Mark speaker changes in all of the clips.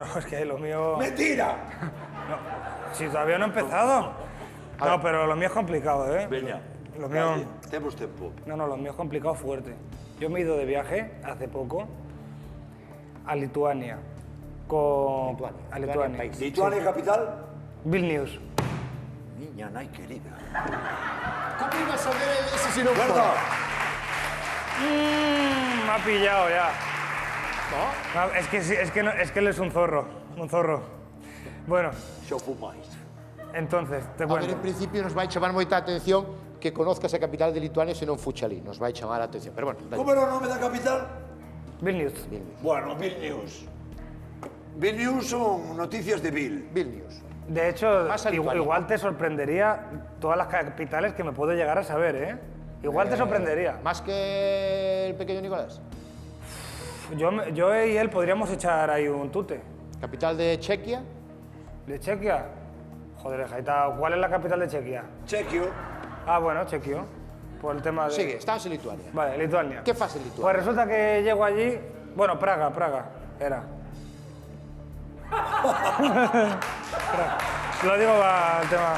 Speaker 1: No, es que lo mío...
Speaker 2: ¡Mentira!
Speaker 1: No, si todavía no he empezado. No, pero lo mío es complicado, ¿eh?
Speaker 2: Veña,
Speaker 1: Lo mío...
Speaker 2: temos tempo.
Speaker 1: No, lo mío es complicado fuerte. Yo me he ido de viaje hace poco a Lituania. A Lituania.
Speaker 2: Lituania capital?
Speaker 1: Vilnius.
Speaker 2: Niña, nai querida.
Speaker 3: ¿Cómo ibas a ver ese si no
Speaker 2: Guarda.
Speaker 3: fuera?
Speaker 1: Me ha pillado ya.
Speaker 3: ¿No?
Speaker 1: No, es que él es un zorro. Bueno,
Speaker 2: Xo fumáis.
Speaker 1: entonces, te
Speaker 3: A ver,
Speaker 1: cuento.
Speaker 3: en principio nos vai chamar moita atención que conozcas a capital de Lituania se non fuche ali. Nos vai chamar a atención. Pero bueno, dale.
Speaker 2: Como era o nome da capital?
Speaker 1: Vilnius.
Speaker 2: Bueno, Vilnius. Vilnius son noticias de Vil.
Speaker 3: Vilnius.
Speaker 1: De hecho,
Speaker 3: Más a Lituania.
Speaker 1: igual te sorprendería todas las capitales que me puedo llegar a saber, ¿eh? Igual te sorprendería.
Speaker 3: Más que el pequeño Nicolás.
Speaker 1: Yo y él podríamos echar ahí un tute.
Speaker 3: Capital de Chequia.
Speaker 1: ¿De Chequia? Joder, Jaita, ¿cuál es la capital de Chequia?
Speaker 2: Chequio.
Speaker 1: Ah, bueno, Chequio. Por el tema de...
Speaker 3: Sigue, estamos en Lituania.
Speaker 1: Vale, Lituania.
Speaker 3: ¿Qué pasa en Lituania?
Speaker 1: Pues resulta que llego allí... Bueno, Praga era. Lo digo para el tema...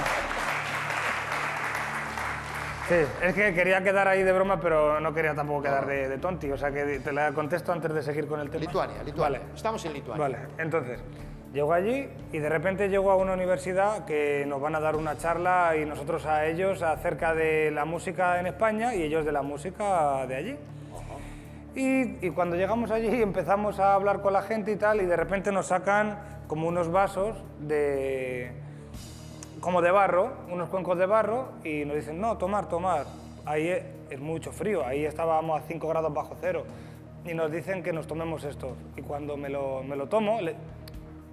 Speaker 1: Sí, es que quería quedar ahí de broma, pero no quería tampoco quedar de tonti. O sea, que te la contesto antes de seguir con el tema.
Speaker 3: Lituania.
Speaker 1: Vale.
Speaker 3: Estamos en Lituania.
Speaker 1: Vale, entonces, llego allí y de repente llego a una universidad que nos van a dar una charla y nosotros a ellos acerca de la música en España y ellos de la música de allí. Y cuando llegamos allí empezamos a hablar con la gente y tal y de repente nos sacan como unos vasos como de barro, unos cuencos de barro y nos dicen, no, tomar. Ahí es mucho frío, ahí estábamos a 5 grados bajo cero y nos dicen que nos tomemos esto. Y cuando me lo tomo,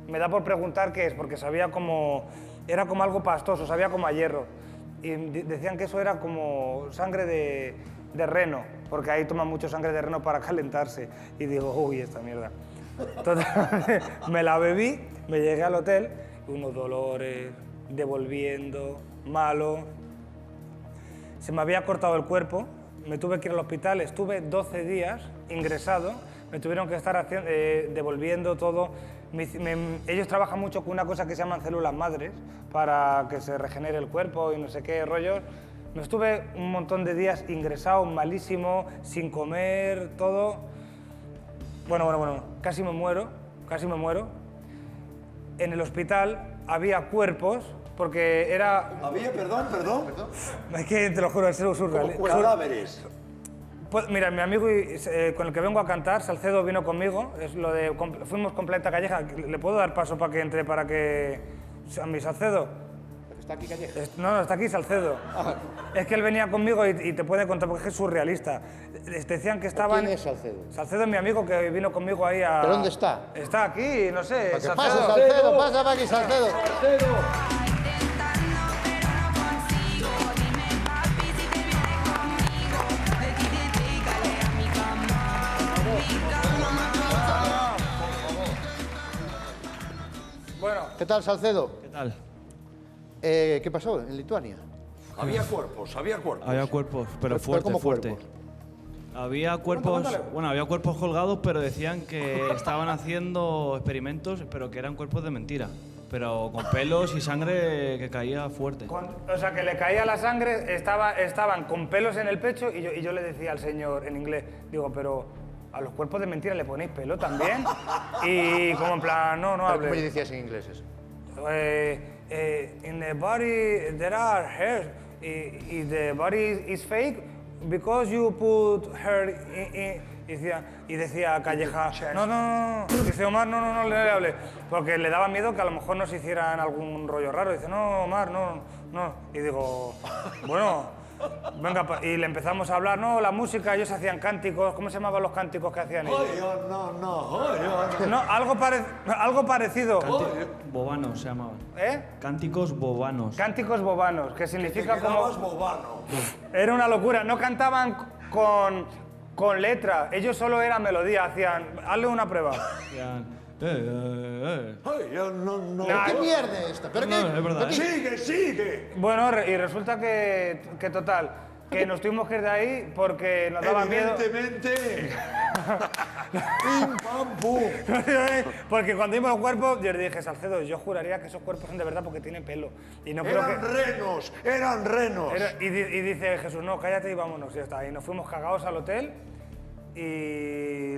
Speaker 1: me da por preguntar qué es, porque sabía era como algo pastoso, sabía como a hierro. Y decían que eso era como sangre de reno, porque ahí toman mucho sangre de reno para calentarse. Y digo, uy, esta mierda. Entonces me la bebí, me llegué al hotel, unos dolores, devolviendo, malo. Se me había cortado el cuerpo, me tuve que ir al hospital, estuve 12 días ingresado, me tuvieron que estar devolviendo todo. Ellos trabajan mucho con una cosa que se llaman células madres para que se regenere el cuerpo y no sé qué rollos. Me estuve un montón de días ingresado, malísimo, sin comer, todo. Bueno, casi me muero. En el hospital había cuerpos, porque era...
Speaker 2: Había, perdón.
Speaker 1: Es que te lo juro, es surreal.
Speaker 2: Como cadáveres.
Speaker 1: Pues, mira, mi amigo con el que vengo a cantar, Salcedo, vino conmigo. Fuimos completa Calleja. ¿Le puedo dar paso para que entre a mi Salcedo?
Speaker 3: ¿Está aquí Calleja?
Speaker 1: No, está aquí Salcedo. Es que él venía conmigo y te puede contar porque es surrealista. Decían que estaban...
Speaker 3: ¿Quién es Salcedo?
Speaker 1: Salcedo es mi amigo que vino conmigo ahí a...
Speaker 3: ¿Pero dónde está?
Speaker 1: Está aquí, no sé.
Speaker 3: ¿Qué pasa, Salcedo? Pasa para aquí, Salcedo.
Speaker 1: Bueno,
Speaker 3: ¿Qué tal, Salcedo?
Speaker 4: ¿Qué tal?
Speaker 3: ¿Qué pasó en Lituania?
Speaker 2: Había cuerpos.
Speaker 4: Había cuerpos, pero fuerte,
Speaker 3: ¿cómo
Speaker 4: fuerte.
Speaker 3: cuerpos?
Speaker 4: Había cuerpos, había cuerpos colgados, pero decían que estaban haciendo experimentos, pero que eran cuerpos de mentira. Pero con pelos y sangre que caía fuerte.
Speaker 1: o sea, que le caía la sangre, estaban con pelos en el pecho y yo le decía al señor en inglés, digo, pero a los cuerpos de mentira le ponéis pelo también. Y como en plan, no
Speaker 3: ¿Cómo le
Speaker 1: hables.
Speaker 3: decías en inglés eso?
Speaker 1: In the body there are hairs. If the body is fake, because you put hair y decía Calleja, no. Dice Omar, no le hable. Porque le daba miedo que a lo mejor nos hicieran algún rollo raro. Dice, no, Omar, no. Y digo, bueno, venga, y le empezamos a hablar, no, la música, ellos hacían cánticos. ¿Cómo se llamaban los cánticos que hacían ellos? No, algo parecido.
Speaker 4: Bobanos se llamaban.
Speaker 1: ¿Eh?
Speaker 4: Cánticos bobanos.
Speaker 1: Cánticos bobanos, que significa como...
Speaker 2: bobano.
Speaker 1: Era una locura, no cantaban con letra, ellos solo era melodía, hacían... Hazle una prueba.
Speaker 4: Decían,
Speaker 2: Ay, yo no.
Speaker 3: ¿Qué mierda es esta? ¿Pero
Speaker 4: No,
Speaker 3: qué?
Speaker 4: es verdad,
Speaker 2: Sigue.
Speaker 1: Bueno, y resulta que total, que nos tuvimos que ir de ahí porque nos daba miedo...
Speaker 2: Evidentemente. Pim, pam, pum.
Speaker 1: Porque cuando vimos los cuerpos, yo le dije, Salcedo, yo juraría que esos cuerpos son de verdad porque tienen pelo. Y no creo
Speaker 2: Eran
Speaker 1: que...
Speaker 2: renos, eran renos.
Speaker 1: Y dice Jesús, no, cállate y vámonos, y ya está. Y nos fuimos cagados al hotel y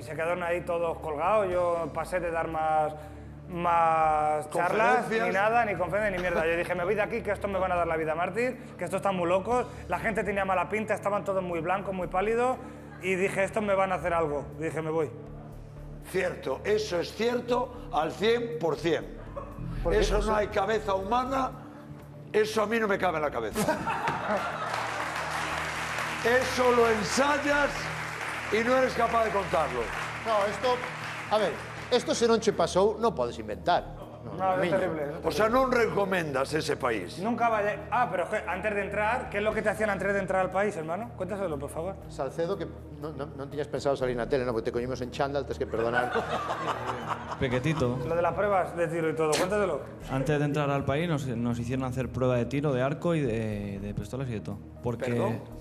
Speaker 1: se quedaron ahí todos colgados. Yo pasé de dar más charlas,
Speaker 2: Conferencias.
Speaker 1: ni nada, ni conferencias, ni mierda. Yo dije, me voy de aquí, que esto me van a dar la vida mártir, que estos están muy locos. La gente tenía mala pinta, estaban todos muy blancos, muy pálidos. Y dije, estos me van a hacer algo. Y dije, me voy.
Speaker 2: Cierto, eso es cierto al 100%. Eso no hay cabeza humana, eso a mí no me cabe en la cabeza. Eso lo ensayas y no eres capaz de contarlo.
Speaker 3: No, esto... A ver, esto se non che pasou, non podes inventar.
Speaker 1: No, es terrible.
Speaker 2: O sea, non recomendas ese país.
Speaker 1: Nunca vaya... Ah, pero es que antes de entrar, ¿qué es lo que te hacían antes de entrar al país, hermano? Cuéntaselo, por favor.
Speaker 3: Salcedo, que non tiñas pensado salir na tele, non? Porque te coñimos en chándal, tes que perdonar.
Speaker 4: Pequetito.
Speaker 1: Lo de las pruebas de tiro y todo, cuéntaselo.
Speaker 4: Antes de entrar al país nos hicieron hacer prueba de tiro, de arco y de pistolas y de todo. Porque...
Speaker 2: Perdón.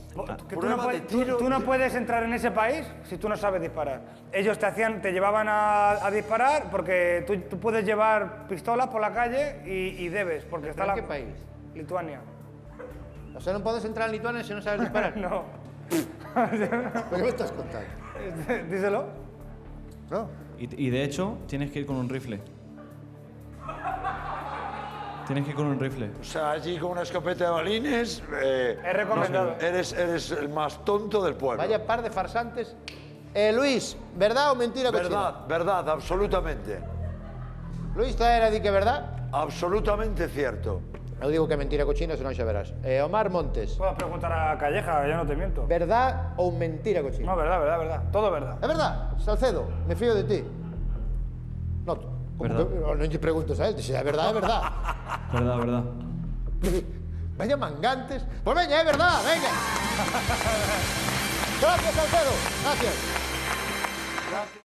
Speaker 1: Que
Speaker 2: Prueba de tiro.
Speaker 1: tú no puedes entrar en ese país si tú no sabes disparar. Ellos te llevaban a disparar porque tú puedes llevar pistolas por la calle y debes, porque está
Speaker 3: ¿En
Speaker 1: la...
Speaker 3: qué país?
Speaker 1: Lituania.
Speaker 3: O sea, non podes entrar en Lituania se non sabes disparar.
Speaker 1: No.
Speaker 3: ¿Pero qué me estás contando?
Speaker 1: Díselo.
Speaker 3: No.
Speaker 4: Y de hecho, tienes que ir con un rifle. Tienes que ir con un rifle.
Speaker 2: O sea, allí con una escopeta de balines...
Speaker 1: Es recomendado.
Speaker 2: Eres el más tonto del pueblo.
Speaker 3: Vaya par de farsantes. Luis, ¿verdad o mentira cochina?
Speaker 2: Verdad, absolutamente.
Speaker 3: Luis, traer a di que verdad?
Speaker 2: Absolutamente cierto.
Speaker 3: Eu digo que é mentira cochina, senón xa verás. Omar Montes,
Speaker 1: Puedes preguntar a Calleja, yo no te miento.
Speaker 3: verdad ou mentira cochina?
Speaker 1: No, verdad. Todo verdad.
Speaker 3: É verdad, Salcedo, me fío de ti. No, como
Speaker 4: Verdad.
Speaker 3: que non lle preguntes a él, se é verdad, é verdad.
Speaker 4: Verdad.
Speaker 3: Vaya mangantes. Pues venga, es verdad, venga. Gracias, Salcedo. Gracias.